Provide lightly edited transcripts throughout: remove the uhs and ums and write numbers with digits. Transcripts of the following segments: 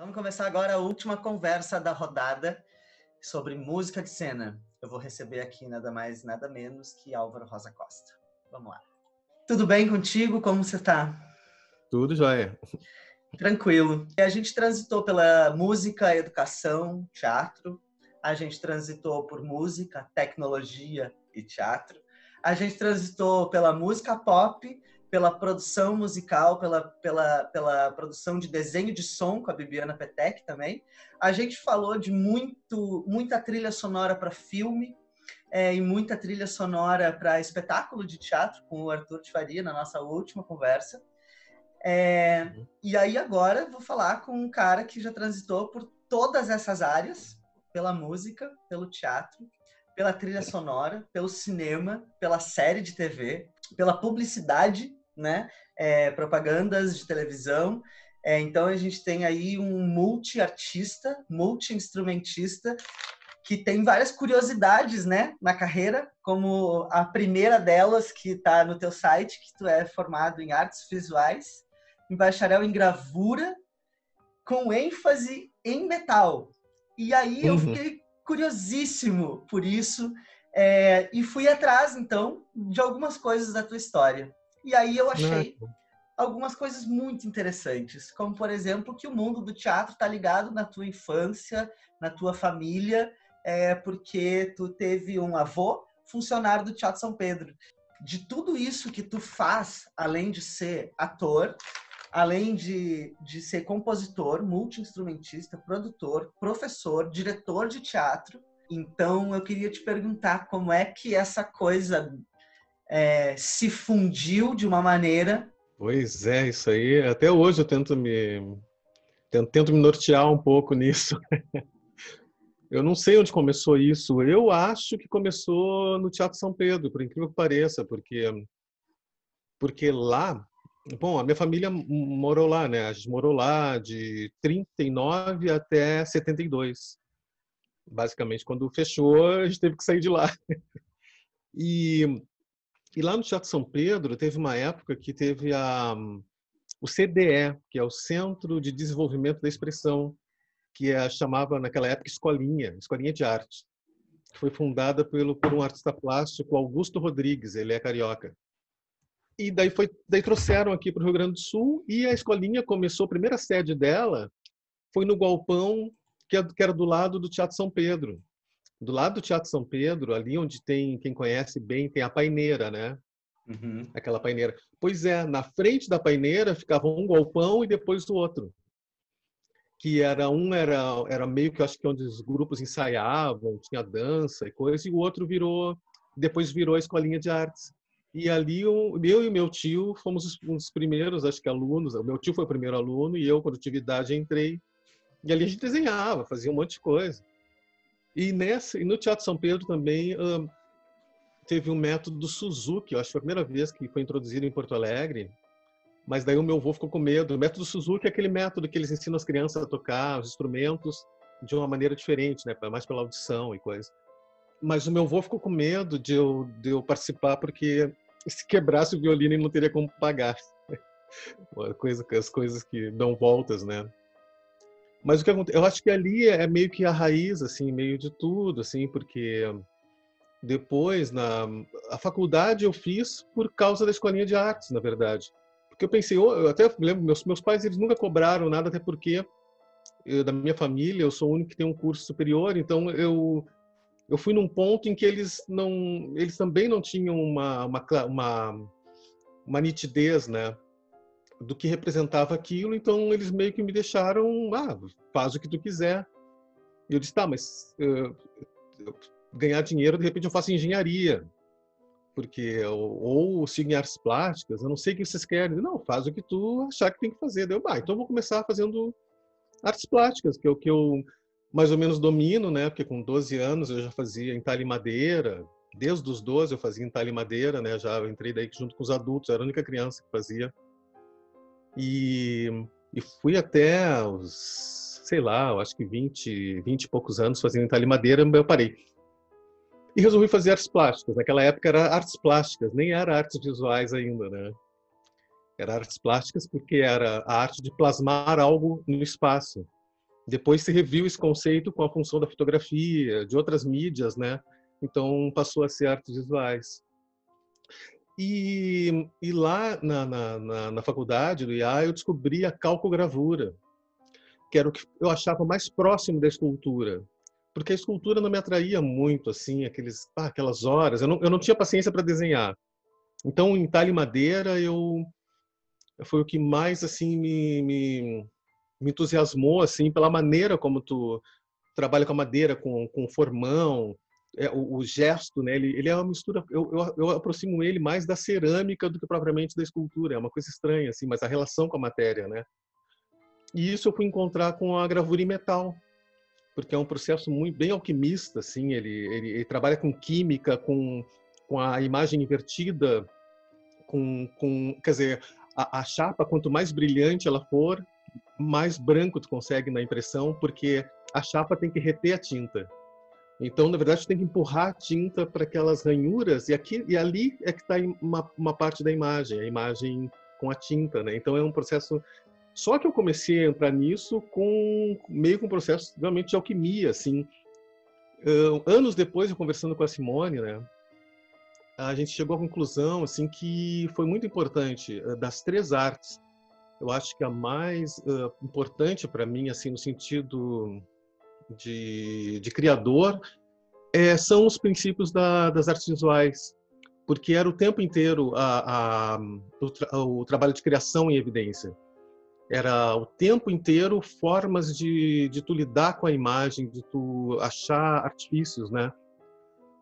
Vamos começar agora a última conversa da rodada sobre música de cena. Eu vou receber aqui nada mais, nada menos que Álvaro Rosa Costa. Vamos lá. Tudo bem contigo? Como você está? Tudo jóia. Tranquilo. A gente transitou pela música, educação, teatro. A gente transitou por música, tecnologia e teatro. A gente transitou pela música pop, pela produção musical, pela produção de desenho de som com a Bibiana Petec também. A gente falou de muita trilha sonora para filme e muita trilha sonora para espetáculo de teatro com o Arthur de Faria na nossa última conversa. E aí agora vou falar com um cara que já transitou por todas essas áreas, pela música, pelo teatro, pela trilha sonora, pelo cinema, pela série de TV, pela publicidade, né? Propagandas de televisão. Então a gente tem aí um multi-artista, multi-instrumentista, que tem várias curiosidades, né, na carreira, como a primeira delas que está no teu site, que tu é formado em artes visuais, em bacharel em gravura, com ênfase em metal. E aí eu fiquei curiosíssimo por isso, e fui atrás, então, de algumas coisas da tua história. E aí eu achei algumas coisas muito interessantes, como, por exemplo, que o mundo do teatro está ligado na tua infância, na tua família, porque tu teve um avô funcionário do Teatro São Pedro. De tudo isso que tu faz, além de ser ator, além de ser compositor, multi-instrumentista, produtor, professor, diretor de teatro. Então, eu queria te perguntar como é que essa coisa se fundiu de uma maneira... Pois é, isso aí. Até hoje eu tento me nortear um pouco nisso. Eu não sei onde começou isso. Eu acho que começou no Teatro São Pedro, por incrível que pareça, porque lá, bom, a minha família morou lá, né? A gente morou lá de 39 até 72. Basicamente, quando fechou, a gente teve que sair de lá. E lá no Teatro São Pedro teve uma época que teve o CDE, que é o Centro de Desenvolvimento da Expressão, que chamava naquela época Escolinha de Arte. Foi fundada por um artista plástico, Augusto Rodrigues, ele é carioca. E daí trouxeram aqui para o Rio Grande do Sul e a Escolinha começou, a primeira sede dela foi no galpão que era do lado do Teatro São Pedro. Do lado do Teatro São Pedro, ali onde tem, quem conhece bem, tem a Paineira, né? Uhum. Aquela paineira. Pois é, na frente da paineira ficava um galpão e depois o outro. Que era meio que, acho que onde os grupos ensaiavam, tinha dança e coisa, e o outro depois virou a Escolinha de Artes. E ali eu e meu tio fomos um dos primeiros, acho que alunos. O meu tio foi o primeiro aluno e eu, quando tive idade, entrei. E ali a gente desenhava, fazia um monte de coisa. E no Teatro São Pedro também teve um método do Suzuki, eu acho que foi a primeira vez que foi introduzido em Porto Alegre, mas daí o meu avô ficou com medo. O método Suzuki é aquele método que eles ensinam as crianças a tocar os instrumentos de uma maneira diferente, né? Mais pela audição e coisa. Mas o meu avô ficou com medo de eu participar, porque se quebrasse o violino ele não teria como pagar. As coisas que dão voltas, né? Mas o que acontece, eu acho que ali é meio que a raiz, assim, meio de tudo, assim, porque depois a faculdade eu fiz por causa da Escolinha de Artes, na verdade. Porque eu pensei, eu até me lembro, meus pais eles nunca cobraram nada, até porque da minha família eu sou o único que tem um curso superior, então eu fui num ponto em que eles também não tinham uma nitidez, né, do que representava aquilo, então eles meio que me deixaram, faz o que tu quiser. E eu disse, tá, mas ganhar dinheiro, de repente eu faço engenharia, porque ou sigo em artes plásticas, eu não sei o que vocês querem. Não, faz o que tu achar que tem que fazer. Então eu vou começar fazendo artes plásticas, que é o que eu mais ou menos domino, né? Porque com 12 anos eu já fazia entalhe e madeira. Desde os 12 eu fazia entalhe e madeira, né? Já entrei daí junto com os adultos, eu era a única criança que fazia. E fui até os, sei lá, eu acho que 20 e poucos anos fazendo entalhe e madeira, eu parei. E resolvi fazer artes plásticas. Naquela época era artes plásticas, nem era artes visuais ainda, né? Era artes plásticas porque era a arte de plasmar algo no espaço. Depois se reviu esse conceito com a função da fotografia, de outras mídias, né? Então passou a ser artes visuais. E lá na faculdade do IA eu descobri a calcogravura, que era o que eu achava mais próximo da escultura, porque a escultura não me atraía muito, assim, aquelas horas. Eu não tinha paciência para desenhar. Então, em talha e madeira, foi o que mais assim me entusiasmou, assim, pela maneira como tu trabalha com a madeira, com formão, o gesto, né? Ele é uma mistura. Eu aproximo ele mais da cerâmica do que propriamente da escultura. É uma coisa estranha, assim, mas a relação com a matéria, né? E isso eu fui encontrar com a gravura em metal, porque é um processo muito bem alquimista, assim. Ele trabalha com química, com a imagem invertida, quer dizer, a chapa, quanto mais brilhante ela for, mais branco tu consegue na impressão, porque a chapa tem que reter a tinta. Então, na verdade, tu tem que empurrar a tinta para aquelas ranhuras, e ali é que está uma parte da imagem, a imagem com a tinta, né? Então, é um processo. Só que eu comecei a entrar nisso meio com um processo realmente de alquimia, assim. Anos depois, eu conversando com a Simone, né? A gente chegou à conclusão, assim, que foi muito importante das três artes. Eu acho que a mais importante para mim, assim, no sentido de criador, são os princípios das artes visuais, porque era o tempo inteiro o trabalho de criação em evidência. Era o tempo inteiro formas de tu lidar com a imagem, de tu achar artifícios, né?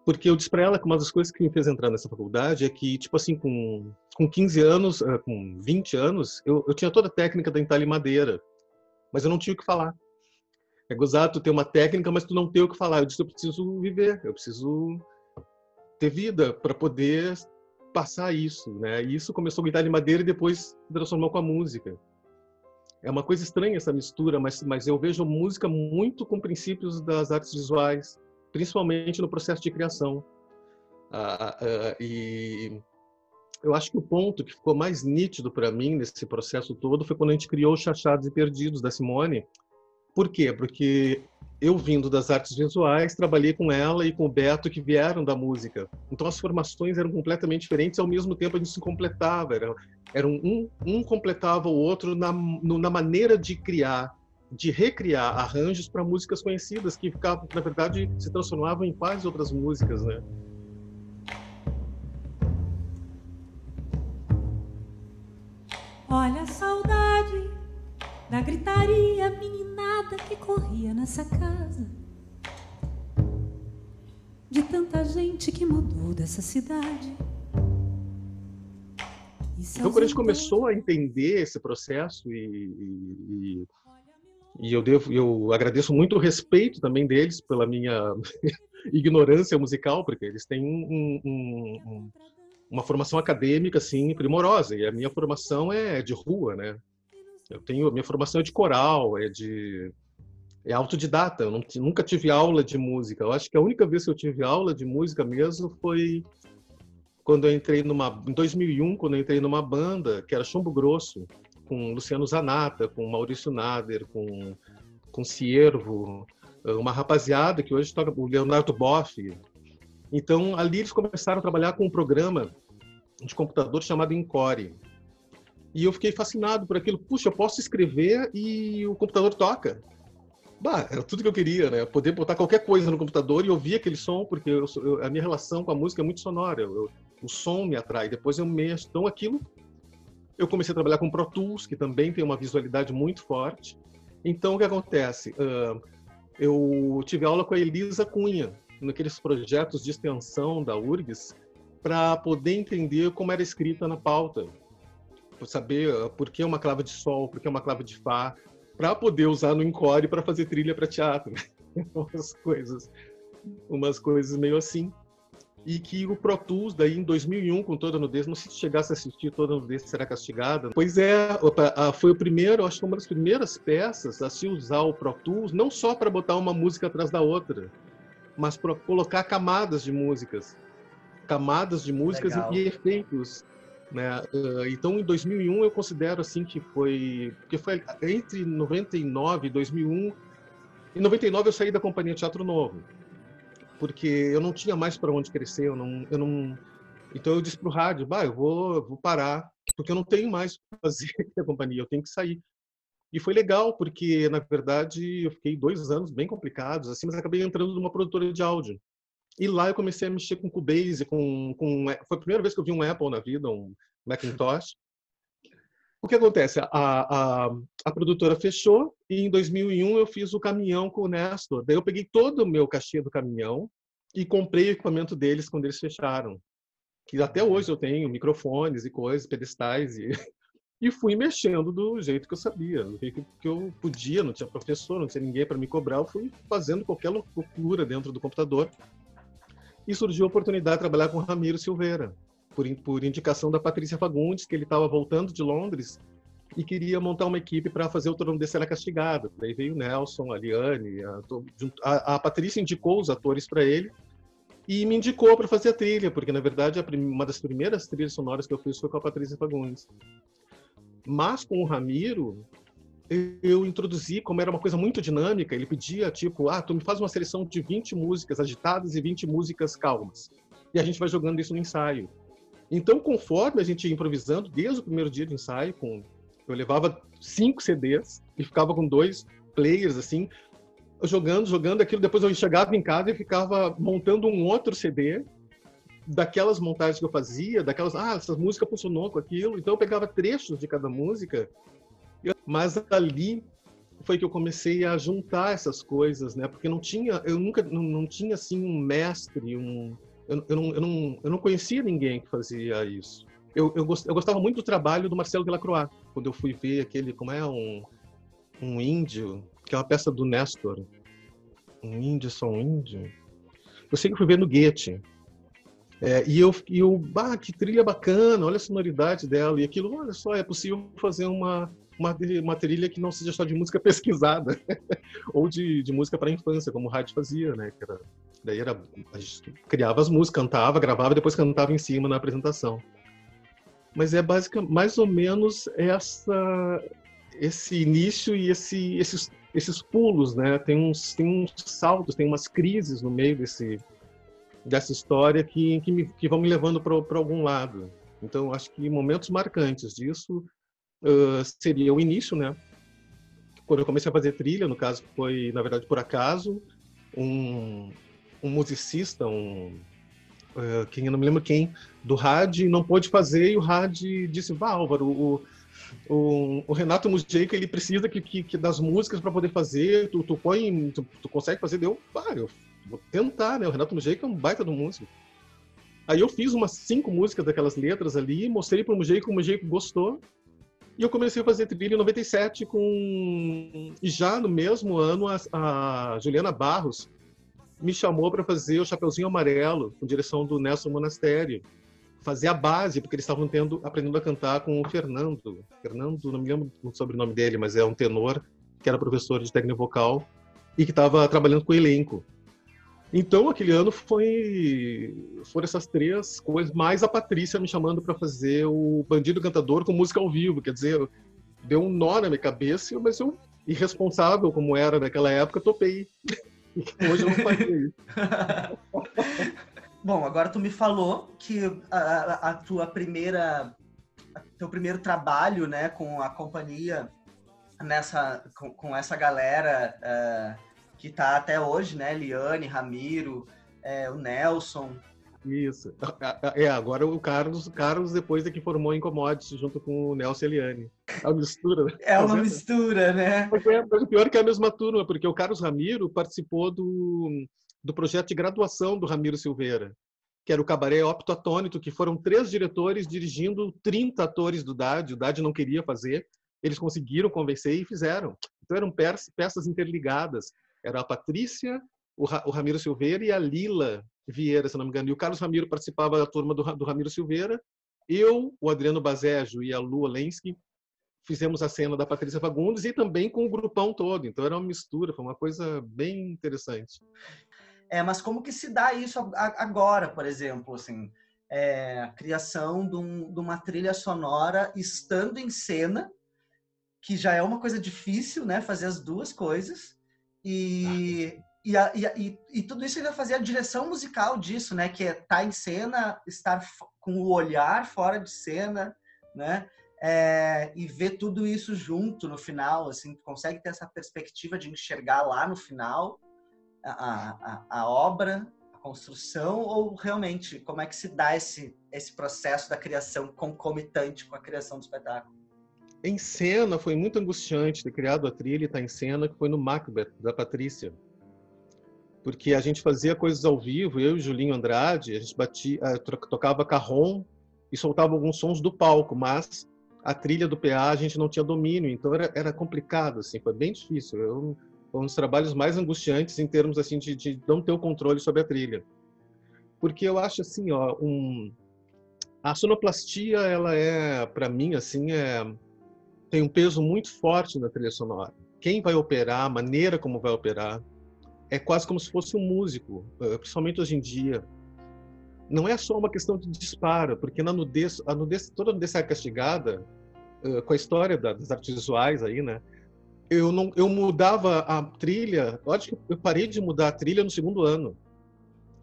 Porque eu disse para ela que uma das coisas que me fez entrar nessa faculdade é que, tipo assim, com 15 anos, com 20 anos, eu tinha toda a técnica da entalhe madeira, mas eu não tinha o que falar. É gozado tu ter uma técnica, mas tu não ter o que falar. Eu disse, eu preciso viver, eu preciso ter vida para poder passar isso, né? E isso começou com entalhe madeira e depois se transformou com a música. É uma coisa estranha essa mistura, mas eu vejo música muito com princípios das artes visuais, principalmente no processo de criação. E eu acho que o ponto que ficou mais nítido para mim nesse processo todo foi quando a gente criou os Chachados e Perdidos, da Simone. Por quê? Porque eu, vindo das artes visuais, trabalhei com ela e com o Beto, que vieram da música. Então as formações eram completamente diferentes, ao mesmo tempo a gente se completava. Um completava o outro na maneira de criar, de recriar arranjos para músicas conhecidas, que ficavam, na verdade, se transformavam em quase outras músicas, né? Olha a saudade da gritaria meninada que corria nessa casa, de tanta gente que mudou dessa cidade. Então, quando a gente começou a entender esse processo, e eu agradeço muito o respeito também deles pela minha ignorância musical, porque eles têm uma formação acadêmica assim primorosa, e a minha formação é de rua, né? A minha formação é de coral, é autodidata. Eu nunca tive aula de música. Eu acho que a única vez que eu tive aula de música mesmo foi quando eu entrei em 2001, quando eu entrei numa banda que era Chumbo Grosso, com Luciano Zanata, com Maurício Nader, com Ciervo, uma rapaziada que hoje toca, o Leonardo Boff. Então, ali eles começaram a trabalhar com um programa de computador chamado Encore. E eu fiquei fascinado por aquilo. Puxa, eu posso escrever e o computador toca. Bah, era tudo que eu queria, né? Poder botar qualquer coisa no computador e ouvir aquele som, porque a minha relação com a música é muito sonora. O som me atrai, depois eu mexo. Então, aquilo... Eu comecei a trabalhar com Pro Tools, que também tem uma visualidade muito forte. Então, o que acontece? Eu tive aula com a Elisa Cunha, naqueles projetos de extensão da URGS, para poder entender como era escrita na pauta, para saber por que uma clave de sol, por que uma clave de fá, para poder usar no Encore para fazer trilha para teatro. umas coisas meio assim. E que o Pro Tools, daí em 2001, com Toda Nudez, não sei se chegasse a assistir Toda Nudez Será Castigada. Pois foi o primeiro, acho que uma das primeiras peças a se usar o Pro Tools, não só para botar uma música atrás da outra, mas para colocar camadas de músicas. E efeitos. Né? Então, em 2001, eu considero assim que foi... Porque foi entre 99 e 2001, Em 99 eu saí da Companhia Teatro Novo, porque eu não tinha mais para onde crescer, então eu disse para o rádio, eu vou parar, porque eu não tenho mais o que fazer aqui na companhia, eu tenho que sair. E foi legal, porque, na verdade, eu fiquei 2 anos bem complicados, assim, mas acabei entrando numa produtora de áudio. E lá eu comecei a mexer com Cubase, foi a primeira vez que eu vi um Apple na vida, um Macintosh. O que acontece? A produtora fechou e em 2001 eu fiz o caminhão com o Nestor. Daí eu peguei todo o meu cachê do caminhão e comprei o equipamento deles quando eles fecharam. Que até hoje eu tenho microfones e coisas, pedestais, e fui mexendo do jeito que eu sabia, do jeito que eu podia, não tinha professor, não tinha ninguém para me cobrar, eu fui fazendo qualquer loucura dentro do computador. E surgiu a oportunidade de trabalhar com o Ramiro Silveira, por indicação da Patrícia Fagundes, que ele estava voltando de Londres e queria montar uma equipe para fazer o Todo Mundo Será Castigado. Daí veio o Nelson, a Liane, a Patrícia indicou os atores para ele e me indicou para fazer a trilha, porque, na verdade, uma das primeiras trilhas sonoras que eu fiz foi com a Patrícia Fagundes. Mas com o Ramiro, eu introduzi, como era uma coisa muito dinâmica, ele pedia, tipo, tu me faz uma seleção de 20 músicas agitadas e 20 músicas calmas. E a gente vai jogando isso no ensaio. Então, conforme a gente ia improvisando, desde o primeiro dia de ensaio, eu levava 5 CDs e ficava com 2 players, assim, jogando aquilo. Depois eu chegava em casa e ficava montando um outro CD daquelas montagens que eu fazia, essas músicas funcionou com aquilo. Então, eu pegava trechos de cada música, mas ali foi que eu comecei a juntar essas coisas, né? Porque eu nunca não tinha, assim, um mestre, eu não conhecia ninguém que fazia isso. Eu gostava muito do trabalho do Marcelo Delacroix, quando eu fui ver aquele, como é, um índio, que é uma peça do Nestor. Um índio, só um índio. Eu sei que eu fui ver no Goethe. Que trilha bacana, olha a sonoridade dela. E aquilo, olha só, é possível fazer uma trilha que não seja só de música pesquisada, ou de música para a infância, como o rádio fazia, né? A gente criava as músicas, cantava, gravava e depois cantava em cima na apresentação. Mas é mais ou menos esse início e esses pulos, né? Tem uns saltos, tem umas crises no meio dessa história que vão me levando para algum lado. Então, acho que momentos marcantes disso seria o início, né? Quando eu comecei a fazer trilha, no caso, foi, na verdade, por acaso, um musicista, quem eu não me lembro quem, do rádio, não pôde fazer, e o rádio disse, Álvaro, o Renato Mujica, ele precisa que das músicas para poder fazer, tu consegue fazer? Eu vou tentar, né? O Renato Mujica é um baita do músico. Aí eu fiz umas 5 músicas daquelas letras ali, mostrei para o Mujica gostou, e eu comecei a fazer trilha em 97, e já no mesmo ano a Juliana Barros me chamou para fazer o Chapeuzinho Amarelo, com direção do Nelson Monastério, fazer a base, porque eles estavam aprendendo a cantar com o Fernando, não me lembro o sobrenome dele, mas é um tenor, que era professor de técnica vocal, e que estava trabalhando com o elenco. Então, aquele ano foram essas 3 coisas, mais a Patrícia me chamando para fazer o Bandido Cantador com música ao vivo. Quer dizer, deu um nó na minha cabeça, mas eu, irresponsável como era naquela época, topei. Hoje eu não faria isso. Bom, agora tu me falou que teu primeiro trabalho, né, com a companhia, com essa galera que tá até hoje, né, Liane, Ramiro, o Nelson. Isso. Agora o Carlos depois é que formou em Commodities junto com o Nelson e a Liane. É uma mistura, né? É uma mistura, né? Mas o pior é que é a mesma turma, porque o Carlos Ramiro participou do projeto de graduação do Ramiro Silveira, que era o Cabaré Opto-Atônito, que foram 3 diretores dirigindo 30 atores do Dade. O Dade não queria fazer, eles conseguiram convencer e fizeram. Então eram peças interligadas. Era a Patrícia, o Ramiro Silveira e a Lila Vieira, se não me engano. E o Carlos Ramiro participava da turma do Ramiro Silveira. Eu, o Adriano Bazejo e a Lu Olensky fizemos a cena da Patrícia Fagundes e também com o grupão todo. Então era uma mistura, foi uma coisa bem interessante. Mas como que se dá isso agora, por exemplo, assim, a criação de uma trilha sonora estando em cena, que já é uma coisa difícil, né, fazer as 2 coisas, E tudo isso ainda fazia a direção musical disso, né? Que é estar em cena, estar com o olhar fora de cena, né? E ver tudo isso junto no final, assim, tu consegue ter essa perspectiva de enxergar lá no final a obra, a construção, ou realmente como é que se dá esse processo da criação concomitante com a criação do espetáculo? Em cena, foi muito angustiante ter criado a trilha e estar em cena, que foi no Macbeth, da Patrícia. Porque a gente fazia coisas ao vivo, eu e o Julinho Andrade, a gente tocava carrom e soltava alguns sons do palco, mas a trilha do PA a gente não tinha domínio, então era complicado, assim, foi bem difícil. Foi um dos trabalhos mais angustiantes em termos assim de não ter o controle sobre a trilha. Porque eu acho assim, ó, a sonoplastia, ela para mim, assim, tem um peso muito forte na trilha sonora. Quem vai operar, a maneira como vai operar, é quase como se fosse um músico, principalmente hoje em dia. Não é só uma questão de disparo, porque toda a nudez é castigada, com a história das artes visuais aí, né? Eu mudava a trilha, eu acho que eu parei de mudar a trilha no segundo ano.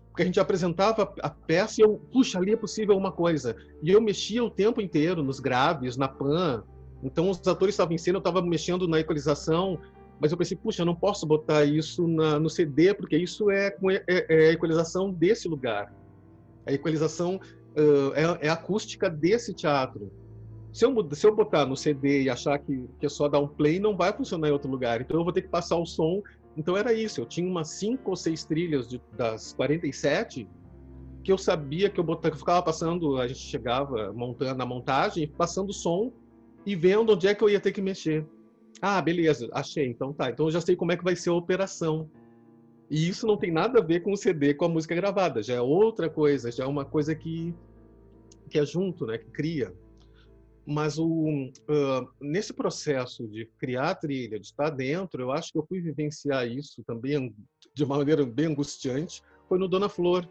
Porque a gente apresentava a peça e puxa, ali é possível uma coisa. E eu mexia o tempo inteiro nos graves, na pan. Então os atores estavam em cena, eu estava mexendo na equalização, mas eu pensei, puxa, eu não posso botar isso no CD, porque isso é a equalização desse lugar. A equalização é a acústica desse teatro. Se eu botar no CD e achar que é só dar um play, não vai funcionar em outro lugar. Então eu vou ter que passar o som. Então era isso. Eu tinha umas 5 ou 6 trilhas das 47 que eu sabia que eu ficava passando, a gente chegava na montagem, passando o som e vendo onde é que eu ia ter que mexer. Ah, beleza, achei. Então tá. Então eu já sei como é que vai ser a operação. E isso não tem nada a ver com o CD, com a música gravada. Já é outra coisa, já é uma coisa que é junto, né? Que cria. Mas nesse processo de criar a trilha, de estar dentro, eu acho que eu fui vivenciar isso também de uma maneira bem angustiante, foi no Dona Flor.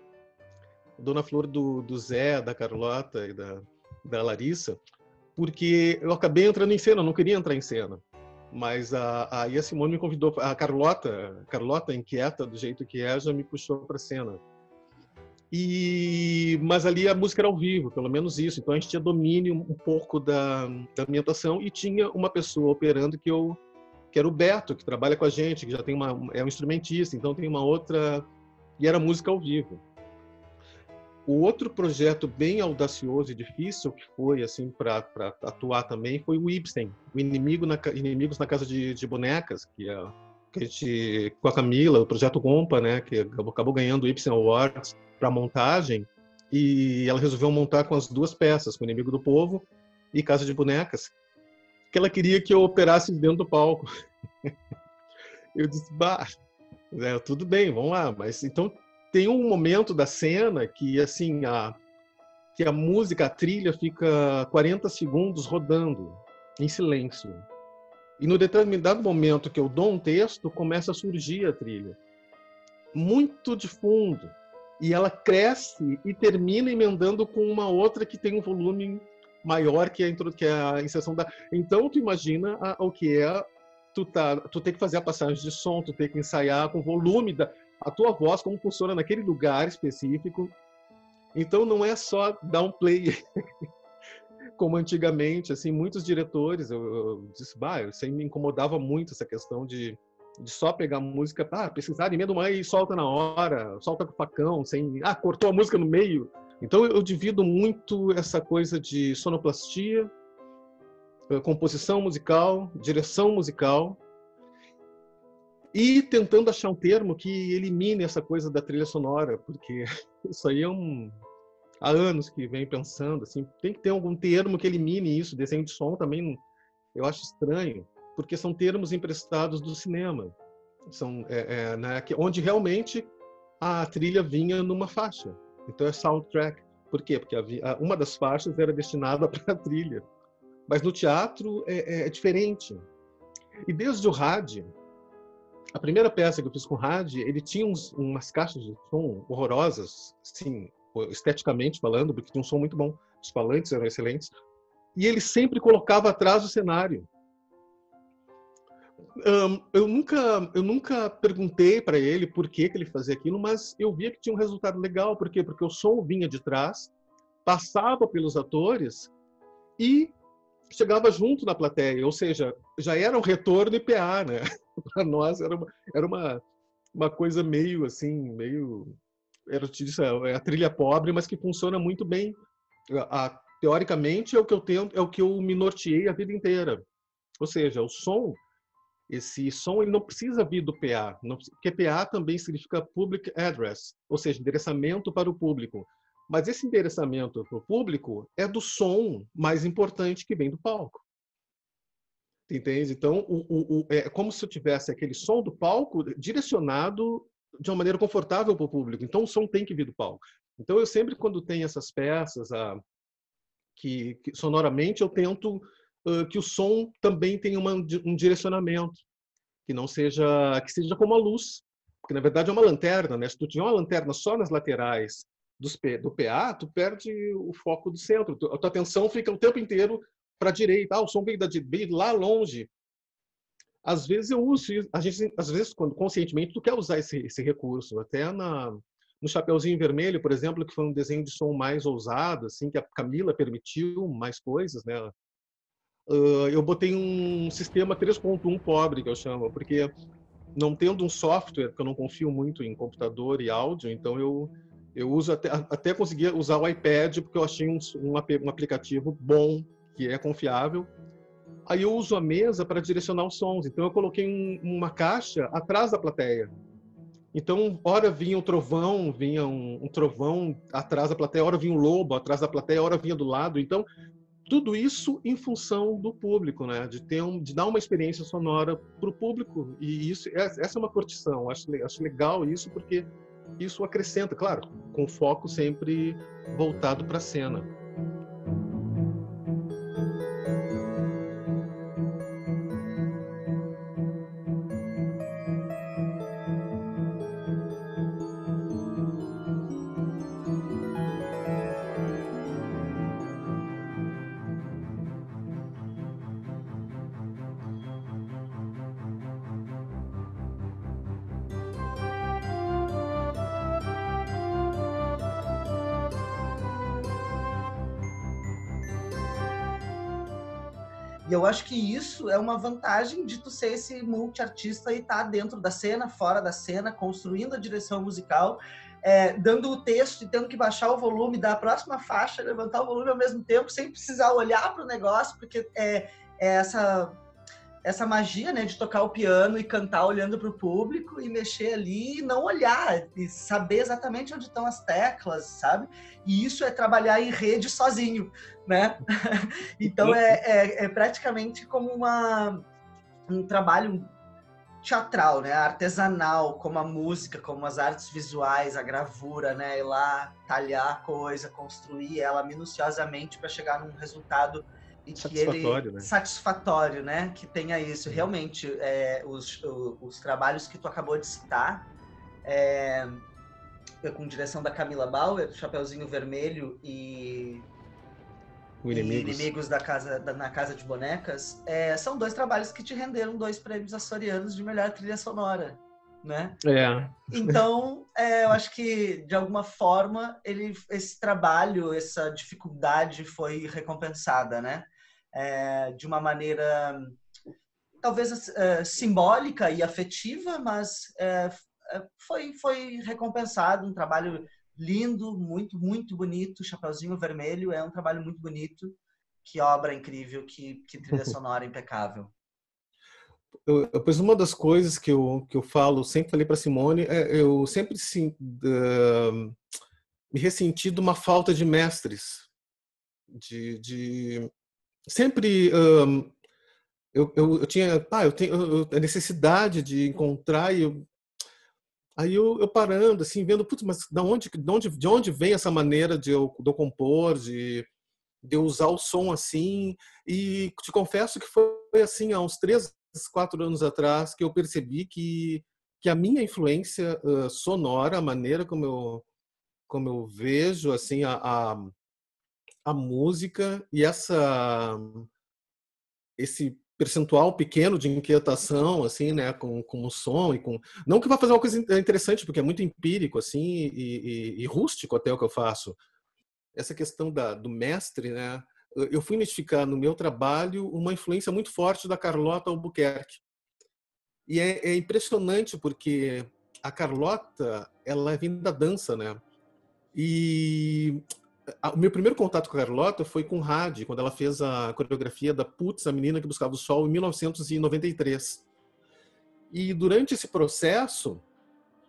Dona Flor do Zé, da Carlota e da Larissa, porque eu acabei entrando em cena, eu não queria entrar em cena. Mas aí a Simone me convidou, a Carlota, inquieta do jeito que é, já me puxou para a cena. Mas ali a música era ao vivo, pelo menos isso. Então a gente tinha domínio um pouco da ambientação e tinha uma pessoa operando que era o Beto, que trabalha com a gente, que já tem é um instrumentista, então tem uma outra... E era música ao vivo. O outro projeto bem audacioso e difícil que foi assim para atuar também foi o Ibsen, o Inimigos na Casa de Bonecas, que a gente, com a Camila, o projeto Gompa, né, que acabou ganhando o Ibsen Awards para montagem, e ela resolveu montar com as duas peças, com o Inimigo do Povo e Casa de Bonecas, que ela queria que eu operasse dentro do palco. Eu disse, tudo bem, vamos lá, mas então tem um momento da cena que assim que a música, a trilha fica 40 segundos rodando em silêncio. E no determinado momento que eu dou um texto, começa a surgir a trilha. Muito de fundo. E ela cresce e termina emendando com uma outra que tem um volume maior que a inserção da... Então, tu imagina o que é tu ter que fazer a passagem de som, tu ter que ensaiar com o volume a tua voz, como funciona naquele lugar específico. Então, não é só dar um play... como antigamente, assim, muitos diretores, eu disse, isso me incomodava muito, essa questão de só pegar música, precisar, emenda uma e solta na hora, solta com o facão, cortou a música no meio. Então eu divido muito essa coisa de sonoplastia, composição musical, direção musical, e tentando achar um termo que elimine essa coisa da trilha sonora, porque isso aí há anos que vem pensando, assim, tem que ter algum termo que elimine isso. Desenho de som também eu acho estranho, porque são termos emprestados do cinema, né, onde realmente a trilha vinha numa faixa. Então é soundtrack. Por quê? Porque uma das faixas era destinada para a trilha. Mas no teatro é diferente. E desde o rádio, a primeira peça que eu fiz com o rádio, ele tinha umas caixas de som horrorosas, sim, esteticamente falando, porque tinha um som muito bom, os falantes eram excelentes, e ele sempre colocava atrás do cenário. eu nunca perguntei para ele por que ele fazia aquilo, mas eu via que tinha um resultado legal. Por quê? Porque o som vinha de trás, passava pelos atores e chegava junto na plateia, ou seja, já era um retorno IPA, né? Para nós era uma coisa meio assim, meio, eu te disse, é a trilha pobre, mas que funciona muito bem. Teoricamente é o que eu tento, é o que eu me norteei a vida inteira. Ou seja, o som, esse som, ele não precisa vir do PA, não, porque PA também significa Public Address, ou seja, endereçamento para o público. Mas esse endereçamento para o público é do som mais importante que vem do palco. Entende? Então, é como se eu tivesse aquele som do palco direcionado de uma maneira confortável para o público. Então, o som tem que vir do palco. Então, eu sempre, quando tenho essas peças, que sonoramente eu tento que o som também tenha um direcionamento, que não seja, que seja como a luz, porque na verdade é uma lanterna, né? Se tu tiver uma lanterna só nas laterais do PA, tu perde o foco do centro, a tua atenção fica o tempo inteiro para a direita, o som veio lá longe. Às vezes eu uso, às vezes quando conscientemente tu quer usar esse recurso, até no Chapeuzinho Vermelho, por exemplo, que foi um desenho de som mais ousado, assim, que a Camila permitiu mais coisas, né? Eu botei um sistema 3.1 pobre, que eu chamo, porque não tendo um software, que eu não confio muito em computador e áudio, então eu uso até conseguir usar o iPad, porque eu achei um aplicativo bom, que é confiável. Aí eu uso a mesa para direcionar os sons. Então eu coloquei uma caixa atrás da plateia. Então, hora vinha vinha um trovão atrás da plateia, hora vinha um lobo atrás da plateia, hora vinha do lado. Então, tudo isso em função do público, né? De dar uma experiência sonora para o público. E essa é uma curtição. Acho legal isso, porque isso acrescenta, claro, com foco sempre voltado para a cena. E eu acho que isso é uma vantagem de tu ser esse multiartista e estar dentro da cena, fora da cena, construindo a direção musical, dando o texto e tendo que baixar o volume da próxima faixa, levantar o volume ao mesmo tempo, sem precisar olhar para o negócio, porque é essa magia, né, de tocar o piano e cantar olhando para o público e mexer ali e não olhar, e saber exatamente onde estão as teclas, sabe? E isso é trabalhar em rede sozinho, né? Então é praticamente como um trabalho teatral, né? Artesanal, como a música, como as artes visuais, a gravura, né? Ir lá, talhar a coisa, construir ela minuciosamente para chegar num resultado e que ele né? Satisfatório, né? Que tenha isso. Realmente, os trabalhos que tu acabou de citar, com direção da Camila Bauer, Chapeuzinho Vermelho e Inimigos na Casa de Bonecas, são dois trabalhos que te renderam 2 prêmios açorianos de melhor trilha sonora, né? Então, eu acho que, de alguma forma, esse trabalho, essa dificuldade foi recompensada, né? De uma maneira, talvez, simbólica e afetiva, mas foi recompensado, um trabalho lindo, muito, muito bonito. Chapeuzinho Vermelho é um trabalho muito bonito. Que obra incrível, que trilha sonora impecável. Pois uma das coisas que eu falo, sempre falei para Simone, eu sempre me ressenti de uma falta de mestres. Sempre eu tinha eu tenho a necessidade de encontrar aí eu parando assim, vendo, putz, mas de onde vem essa maneira de eu compor, de eu usar o som assim? E te confesso que foi assim há uns 3-4 anos atrás que eu percebi que a minha influência sonora, a maneira como eu vejo assim a música e esse percentual pequeno de inquietação, assim, né, com o som e com... Não que vá fazer uma coisa interessante, porque é muito empírico, assim, e rústico até o que eu faço. Essa questão do mestre, né, eu fui identificar no meu trabalho uma influência muito forte da Carlota Albuquerque. E é impressionante porque a Carlota, ela vem da dança, né? E o meu primeiro contato com a Carlota foi com Hadi, quando ela fez a coreografia da Putz, a Menina que Buscava o Sol, em 1993. E durante esse processo,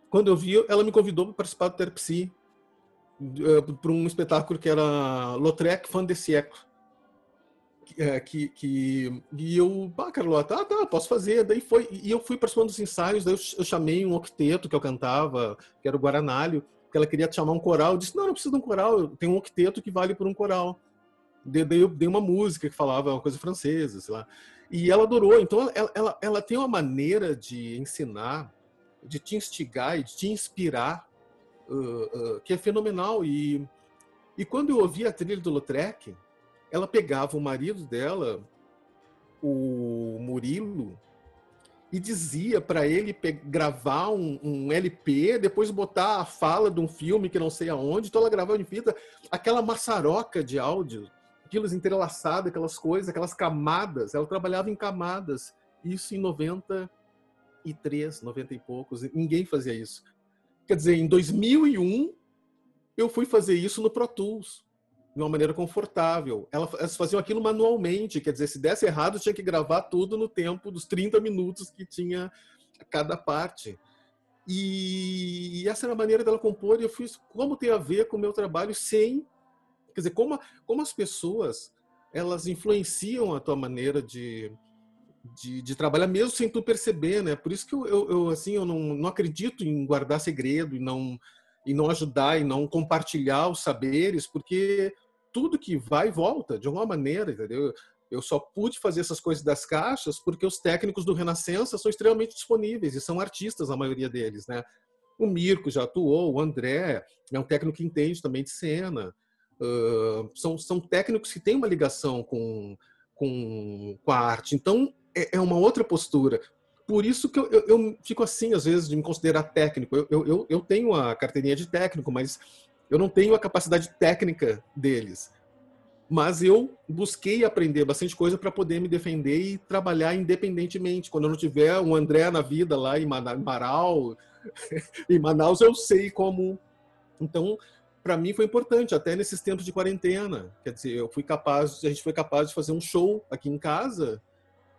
quando eu vi, ela me convidou para participar do Terpsy, para um espetáculo que era Lautrec Fin de Siècle. E eu, Carlota, tá, posso fazer. Daí foi, e eu fui participando dos ensaios, daí eu chamei um octeto que eu cantava, que era o Guaranalho, que ela queria chamar um coral. Eu disse, não precisa de um coral, tem um octeto que vale por um coral. Daí eu dei uma música que falava uma coisa francesa, sei lá. E ela adorou. Então ela tem uma maneira de ensinar, de te instigar e de te inspirar, que é fenomenal. E quando eu ouvi a trilha do Lautrec, ela pegava o marido dela, o Murilo, e dizia para ele gravar um LP, depois botar a fala de um filme que não sei aonde. Então ela gravava em fita aquela maçaroca de áudio, aquilo entrelaçado, aquelas coisas, aquelas camadas. Ela trabalhava em camadas. Isso em 93, 90 e poucos. Ninguém fazia isso. Quer dizer, em 2001, eu fui fazer isso no Pro Tools, de uma maneira confortável. Elas faziam aquilo manualmente, quer dizer, se desse errado, tinha que gravar tudo no tempo dos 30 minutos que tinha cada parte. E essa era a maneira dela compor, e eu fiz como tem a ver com o meu trabalho sem... Quer dizer, como as pessoas, elas influenciam a tua maneira de trabalhar, mesmo sem tu perceber, né? Por isso que eu não acredito em guardar segredo, e não ajudar, e não compartilhar os saberes, porque tudo que vai e volta, de alguma maneira, entendeu? Eu só pude fazer essas coisas das caixas porque os técnicos do Renascença são extremamente disponíveis, e são artistas, a maioria deles, né? O Mirko já atuou, o André é um técnico que entende também de cena. São técnicos que têm uma ligação com a arte. Então, é uma outra postura. Por isso que eu fico assim, às vezes, de me considerar técnico. Eu tenho a carteirinha de técnico, mas eu não tenho a capacidade técnica deles. Mas eu busquei aprender bastante coisa para poder me defender e trabalhar independentemente. Quando eu não tiver um André na vida lá em Marau, em Manaus, eu sei como. Então, para mim foi importante, até nesses tempos de quarentena. Quer dizer, a gente foi capaz de fazer um show aqui em casa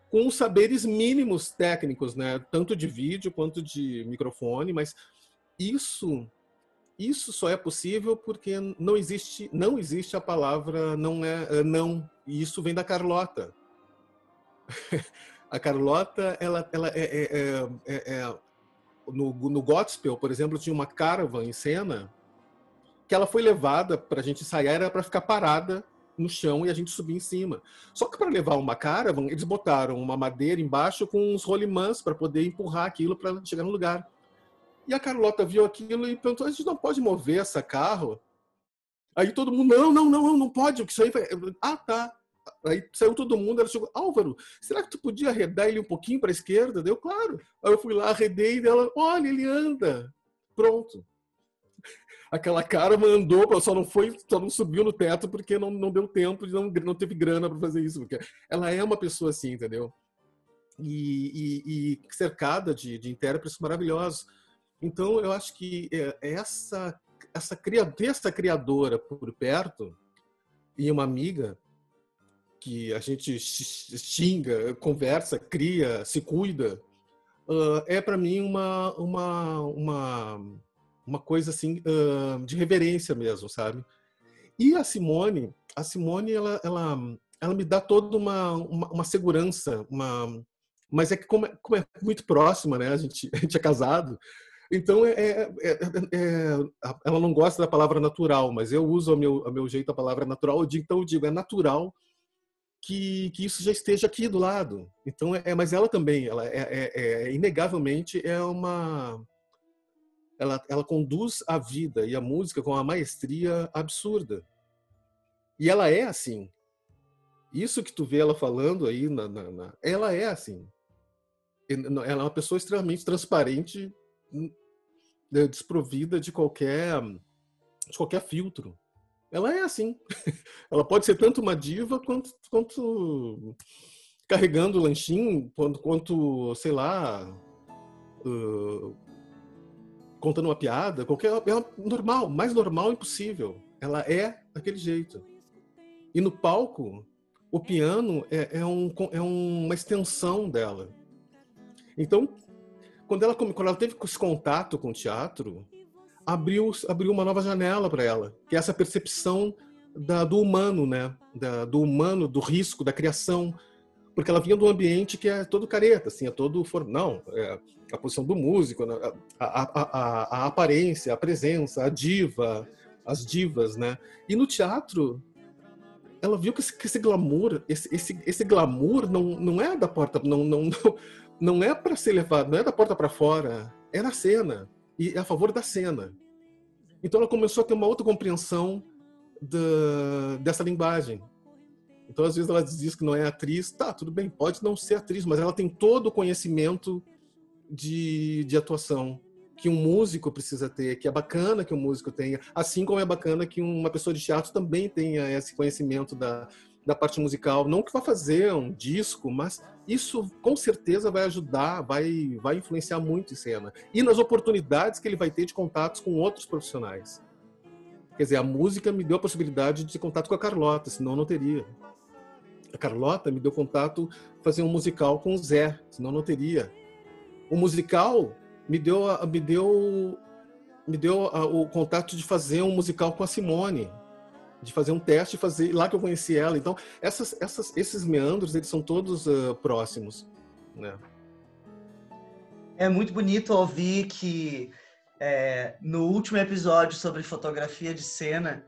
com os saberes mínimos técnicos, né? Tanto de vídeo quanto de microfone, mas isso só é possível porque não existe a palavra não, e isso vem da Carlota. A Carlota, ela no Godspell, por exemplo, tinha uma caravan em cena que ela foi levada para a gente ensaiar, era para ficar parada no chão e a gente subir em cima. Só que para levar uma caravan, eles botaram uma madeira embaixo com uns rolimãs para poder empurrar aquilo para chegar no lugar. E a Carlota viu aquilo e perguntou, a gente não pode mover essa carro? Aí todo mundo, não pode, porque isso aí... Ah, tá. Aí saiu todo mundo, ela chegou, Álvaro, será que tu podia arredar ele um pouquinho para a esquerda? Deu, claro. Aí eu fui lá, arredei, e ela, olha, ele anda. Pronto. Aquela cara andou, só não subiu no teto porque não deu tempo, não teve grana para fazer isso. Porque ela é uma pessoa assim, entendeu? E cercada de intérpretes maravilhosos. Então, eu acho que essa criadora por perto e uma amiga que a gente xinga, conversa, cria, se cuida, é para mim uma coisa assim de reverência mesmo, sabe? E a Simone ela me dá toda uma segurança, mas é que como é muito próxima, né? A gente é casado, então ela não gosta da palavra natural, mas eu uso a meu jeito a palavra natural. Então eu digo, é natural que isso já esteja aqui do lado. Então mas ela também, ela inegavelmente ela conduz a vida e a música com uma maestria absurda. E ela é assim. Isso que tu vê ela falando aí, ela é assim. Ela é uma pessoa extremamente transparente, desprovida de qualquer filtro. Ela é assim. Ela pode ser tanto uma diva quanto carregando o lanchinho, quanto sei lá, contando uma piada, normal, mais normal impossível. Ela é daquele jeito. E no palco, o piano é uma extensão dela. Então, quando ela teve esse contato com o teatro, abriu uma nova janela para ela, que é essa percepção do humano, né? Do humano, do risco, da criação. Porque ela vinha de um ambiente que é todo careta, assim, é todo formal. A posição do músico, a aparência, a presença, a diva, as divas, né? E no teatro, ela viu que esse glamour, esse glamour não é da porta, não é para ser levado, não é da porta para fora, é na cena e é a favor da cena. Então ela começou a ter uma outra compreensão dessa linguagem. Então às vezes ela diz que não é atriz, tá, tudo bem, pode não ser atriz, mas ela tem todo o conhecimento de atuação que um músico precisa ter, que é bacana que um músico tenha, assim como é bacana que uma pessoa de teatro também tenha esse conhecimento da parte musical. Não que vá fazer um disco, mas isso com certeza vai ajudar, vai influenciar muito em cena. E nas oportunidades que ele vai ter de contatos com outros profissionais. Quer dizer, a música me deu a possibilidade de ter contato com a Carlota, senão eu não teria. A Carlota me deu contato fazer um musical com o Zé, senão eu não teria. O musical me deu o contato de fazer um musical com a Simone, de fazer um teste, fazer lá que eu conheci ela. Então, esses meandros, eles são todos próximos, né? É muito bonito ouvir que no último episódio sobre fotografia de cena,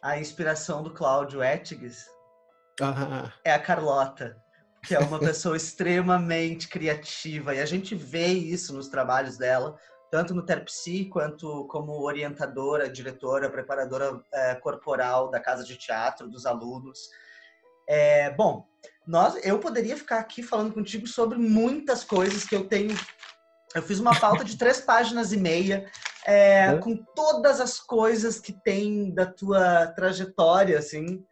a inspiração do Cláudio Ettiges é a Carlota, que é uma pessoa extremamente criativa, e a gente vê isso nos trabalhos dela, tanto no Terpsi, quanto como orientadora, diretora, preparadora corporal da casa de teatro, dos alunos. Bom, eu poderia ficar aqui falando contigo sobre muitas coisas que eu tenho. Eu fiz uma pauta de 3 páginas e meia, com todas as coisas que tem da tua trajetória, assim.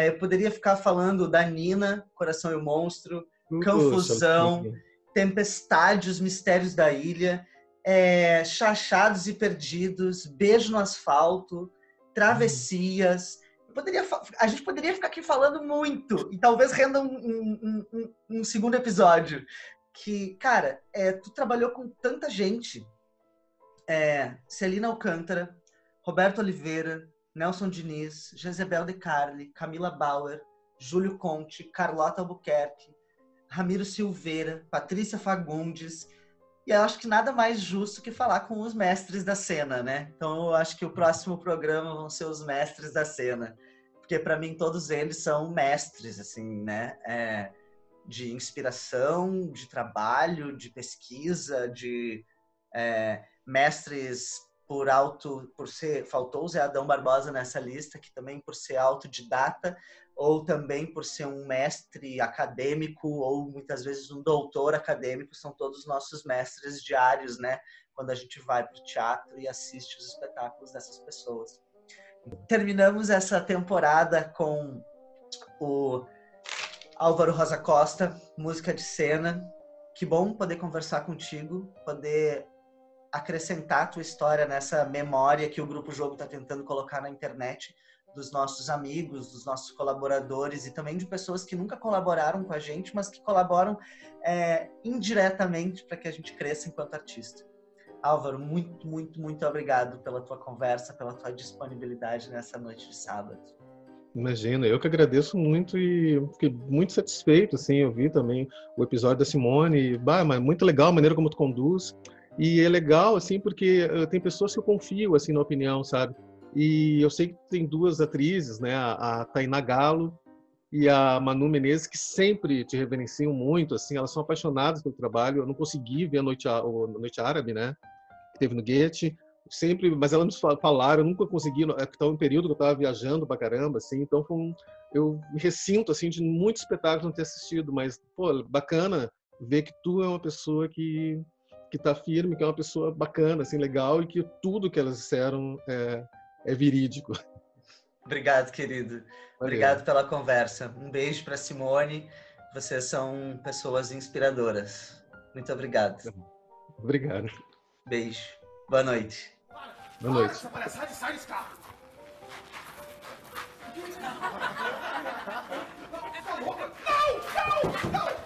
Eu poderia ficar falando da Nina, Coração e o Monstro, Confusão, Tempestade, Os Mistérios da Ilha, Chachados e Perdidos, Beijo no Asfalto, Travessias. A gente poderia ficar aqui falando muito, e talvez renda um segundo episódio. Que, cara, tu trabalhou com tanta gente. Celina Alcântara, Roberto Oliveira, Nelson Diniz, Jezebel de Carli, Camila Bauer, Júlio Conte, Carlota Albuquerque, Ramiro Silveira, Patrícia Fagundes. E eu acho que nada mais justo que falar com os mestres da cena, né? Então eu acho que o próximo programa vão ser os mestres da cena. Porque para mim todos eles são mestres, assim, né? De inspiração, de trabalho, de pesquisa, de mestres faltou o Zé Adão Barbosa nessa lista, que também por ser autodidata, ou também por ser um mestre acadêmico, ou muitas vezes um doutor acadêmico, são todos nossos mestres diários, né? Quando a gente vai para o teatro e assiste os espetáculos dessas pessoas. Terminamos essa temporada com o Álvaro Rosa Costa, música de cena. Que bom poder conversar contigo, poder acrescentar a tua história nessa memória que o Grupo Jogo está tentando colocar na internet, dos nossos amigos, dos nossos colaboradores e também de pessoas que nunca colaboraram com a gente, mas que colaboram indiretamente para que a gente cresça enquanto artista. Álvaro, muito, muito, muito obrigado pela tua conversa, pela tua disponibilidade nessa noite de sábado. Imagina, eu que agradeço muito e fiquei muito satisfeito, assim, eu vi também o episódio da Simone, mas muito legal a maneira como tu conduz, e é legal, assim, porque tem pessoas que eu confio, assim, na opinião, sabe? E eu sei que tem 2 atrizes, né, a Tainá Galo e a Manu Menezes, que sempre te reverenciam muito, assim, elas são apaixonadas pelo trabalho. Eu não consegui ver a Noite Árabe, né, que teve no Goethe, Sempre, mas elas me falaram, eu nunca consegui, estava um período que eu estava viajando pra caramba, assim, então eu me ressinto, assim, de muitos espetáculos não ter assistido, mas, pô, bacana ver que tu é uma pessoa que tá firme, que é uma pessoa bacana, assim, legal, e que tudo que elas disseram é verídico. Obrigado, querido. Valeu. Obrigado pela conversa. Um beijo para Simone. Vocês são pessoas inspiradoras. Muito obrigado. Obrigado. Beijo. Boa noite. Boa noite. Sai desse carro! Não!